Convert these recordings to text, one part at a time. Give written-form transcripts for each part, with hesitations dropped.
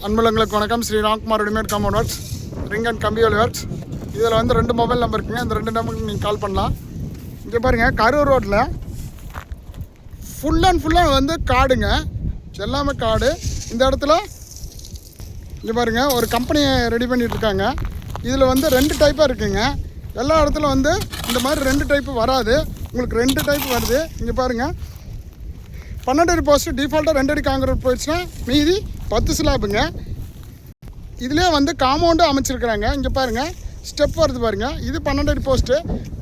அன்புலங்களுக்கு வணக்கம். Sri Ramkumar readymade compound works, ring and கம்பியல் works. இதில் வந்து 2 மொபைல் நம்பர் இருக்குங்க. அந்த 2 நம்பருக்கு நீங்கள் கால் பண்ணலாம். இங்கே பாருங்கள், கரூர் ரோட்டில் ஃபுல் அண்ட் ஃபுல்லாக வந்து காடுங்க, எல்லாமே காடு. இந்த இடத்துல இங்கே பாருங்கள், ஒரு கம்பெனியை ரெடி பண்ணிகிட்ருக்காங்க. இதில் வந்து 2 டைப்பாக இருக்குங்க. எல்லா இடத்துல வந்து இந்த மாதிரி 2 டைப்பு வராது, உங்களுக்கு 2 டைப் வருது. இங்கே பாருங்கள், 12 அடி போஸ்ட்டு டிஃபால்ட்டாக 2 அடி காங்கிரீட் போயிடுச்சுன்னா மீதி 10 ஸ்லாப்புங்க. இதிலே வந்து காம்பவுண்டு அமைச்சிருக்கிறாங்க. இங்கே பாருங்கள், ஸ்டெப் வருது பாருங்கள். இது 12 அடி போஸ்ட்டு.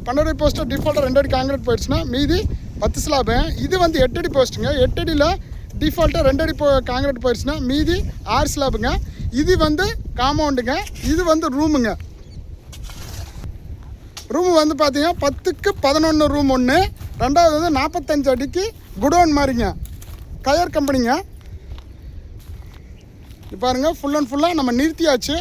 12 அடி போஸ்ட்டு டிஃபால்ட்டாக 2 அடி காங்கிரீட் போயிடுச்சுன்னா மீதி 10 ஸ்லாப்பு. இது வந்து 8 அடி போஸ்ட்டுங்க. 8 அடியில் டிஃபால்ட்டாக 2 அடி காங்கிரீட் போயிடுச்சுன்னா மீதி 6 ஸ்லாப்புங்க. இது வந்து காம்பவுண்டுங்க. இது வந்து ரூமுங்க. ரூமு வந்து பார்த்தீங்கன்னா 10க்கு 11 ரூம் ஒன்று. ரெண்டாவது வந்து 45 அடிக்கு குடோன் மாதிரிங்க, கயர் கம்பெனிங்க. இப்போ பாருங்கள், ஃபுல் அண்ட் ஃபுல்லாக நம்ம நிறுத்தியாச்சு.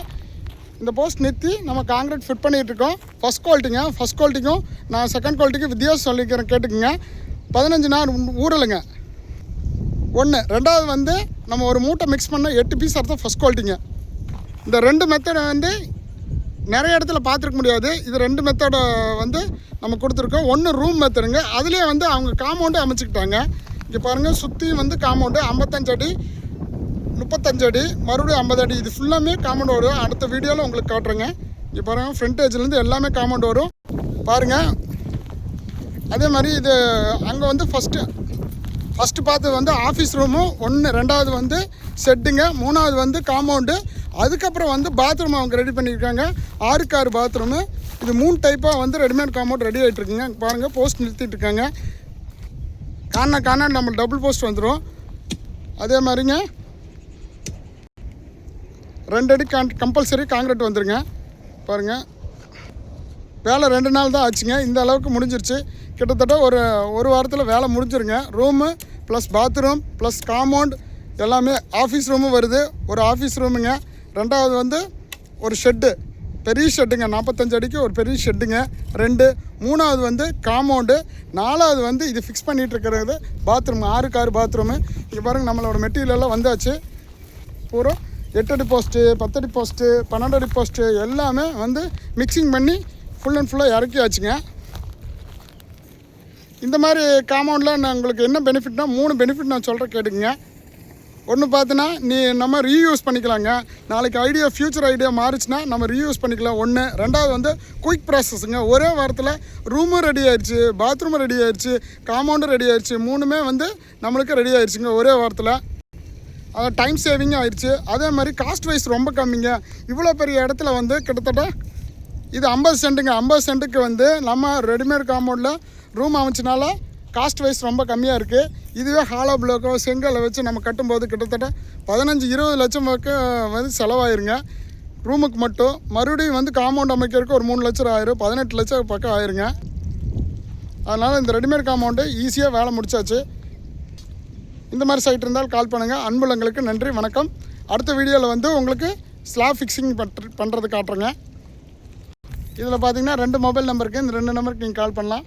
இந்த போஸ்ட் நிறுத்தி நம்ம காங்கிரீட் ஃபிட் பண்ணிகிட்ருக்கோம். ஃபஸ்ட் குவாலிட்டிங்க. ஃபஸ்ட் குவாலிட்டிக்கும் நான் செகண்ட் குவாலிட்டிக்கு வித்தியாசம் சொல்லிக்கிறேன், கேட்டுக்குங்க. 15 நாள் ஊறலைங்க ஒன்று. ரெண்டாவது வந்து நம்ம ஒரு மூட்டை மிக்ஸ் பண்ண 8 பீஸ் அர்த்தம் ஃபஸ்ட் குவாலிட்டிங்க. இந்த 2 மெத்தடை வந்து நிறைய இடத்துல பார்த்துருக்க முடியாது. இது 2 மெத்தடை வந்து நம்ம கொடுத்துருக்கோம். ஒன்று ரூம் மெத்தடுங்க. அதுலேயே வந்து அவங்க காம்பவுண்டு அமைச்சிக்கிட்டாங்க. இங்கே பாருங்கள், சுற்றி வந்து காம்பவுண்டு 55 அடி, 35 அடி, மறுபடியும் 50 அடி. இது ஃபுல்லாமே காம்பவுண்டு வரும். அடுத்த வீடியோவில் உங்களுக்கு காட்டுறேங்க. இங்கே பாருங்கள், ஃப்ரண்ட் ஏஜ்லேருந்து எல்லாமே காம்பவுண்டு வரும் பாருங்கள். அதே மாதிரி இது அங்கே வந்து ஃபஸ்ட்டு பார்த்தது வந்து ஆஃபீஸ் ரூமு ஒன்று. ரெண்டாவது வந்து செட்டுங்க. மூணாவது வந்து காம்பவுண்டு. அதுக்கப்புறம் வந்து பாத்ரூம் அவங்க ரெடி பண்ணியிருக்காங்க. 6க்கு 6 பாத்ரூமு. இது 3 டைப்பாக வந்து ரெடிமேட் காம்பவுண்ட் ரெடி ஆகிட்ருக்குங்க. பாருங்கள், போஸ்ட் நிறுத்திட்டு இருக்காங்க. காண நம்ம டபுள் போஸ்ட் வந்துடும். அதே மாதிரிங்க 2 அடி கம்பல்சரி காங்கிரீட் வந்துடுங்க. பாருங்கள், வேலை 2 நாள் தான் ஆச்சுங்க. இந்த அளவுக்கு முடிஞ்சிருச்சு. கிட்டத்தட்ட ஒரு வாரத்தில் வேலை முடிஞ்சிருங்க. Room plus bathroom plus compound எல்லாமே. ஆஃபீஸ் ரூமும் வருது, ஒரு ஆஃபீஸ் ரூமுங்க. ரெண்டாவது வந்து ஒரு ஷெட்டு, பெரிய ஷெட்டுங்க, 45 அடிக்கு ஒரு பெரிய ஷெட்டுங்க 2. மூணாவது வந்து காம்பவுண்டு. 4வது வந்து இது ஃபிக்ஸ் பண்ணிகிட்டு இருக்கிறது பாத்ரூம். 6க்கு 6 பாத்ரூமு. இங்கே பாருங்கள், நம்மளோட மெட்டீரியல்லாம் வந்தாச்சு. பூரா 8 அடி போஸ்ட்டு, 10 அடி போஸ்ட்டு, 12 அடி போஸ்ட்டு எல்லாமே வந்து மிக்சிங் பண்ணி ஃபுல் அண்ட் ஃபுல்லாக இறக்கியாச்சுங்க. இந்த மாதிரி காம்பவுண்டில் நான் உங்களுக்கு என்ன பெனிஃபிட்னா 3 பெனிஃபிட் நான் சொல்கிறேன், கேட்டுக்குங்க. ஒன்று பார்த்தீங்கன்னா, நம்ம ரீயூஸ் பண்ணிக்கலாங்க. நாளைக்கு ஐடியா, ஃப்யூச்சர் ஐடியா மாறிச்சுன்னா நம்ம ரீயூஸ் பண்ணிக்கலாம். ஒன்று. ரெண்டாவது வந்து குயிக் ப்ராசஸுங்க. ஒரே வாரத்தில் ரூமும் ரெடி ஆயிடுச்சு, பாத்ரூமும் ரெடி ஆயிடுச்சு, காம்பவுண்டும் ரெடி ஆயிடுச்சு. 3மே வந்து நம்மளுக்கு ரெடி ஆயிடுச்சுங்க ஒரே வாரத்தில். அது டைம் சேவிங்கும் ஆயிடுச்சு. அதே மாதிரி காஸ்ட் வைஸ் ரொம்ப கம்மிங்க. இவ்வளோ பெரிய இடத்துல வந்து கிட்டத்தட்ட இது 50 சென்ட்டுங்க. 50 சென்ட்டுக்கு வந்து நம்ம ரெடிமேட் காம்பவுண்டில் ரூம் அமைச்சனால காஸ்ட் வைஸ் ரொம்ப கம்மியாக இருக்குது. இதுவே ஹாலோ பிளாக்கோ செங்கலை வச்சு நம்ம கட்டும்போது கிட்டத்தட்ட 15-20 லட்சம் பக்கம் வந்து செலவாயிருங்க ரூமுக்கு மட்டும். மறுபடியும் வந்து காம்பவுண்ட் அமைக்கிறதுக்கு ஒரு 3 லட்சம் ஆயிரும், 18 லட்சம் பக்கம் ஆயிருங்க. அதனால் இந்த ரெடிமேட் காம்பவுண்டு ஈஸியாக வேலை முடிச்சாச்சு. இந்த மாதிரி சைட் இருந்தால் கால் பண்ணுங்கள். அன்புள்ளங்களுக்கு நன்றி, வணக்கம். அடுத்த வீடியோவில் வந்து உங்களுக்கு ஸ்லாப் ஃபிக்ஸிங் பண்ணுறது காட்டுறேங்க. இதில் பார்த்தீங்கன்னா 2 மொபைல் நம்பருக்கு, இந்த 2 நம்பருக்கு நீங்கள் கால் பண்ணலாம்.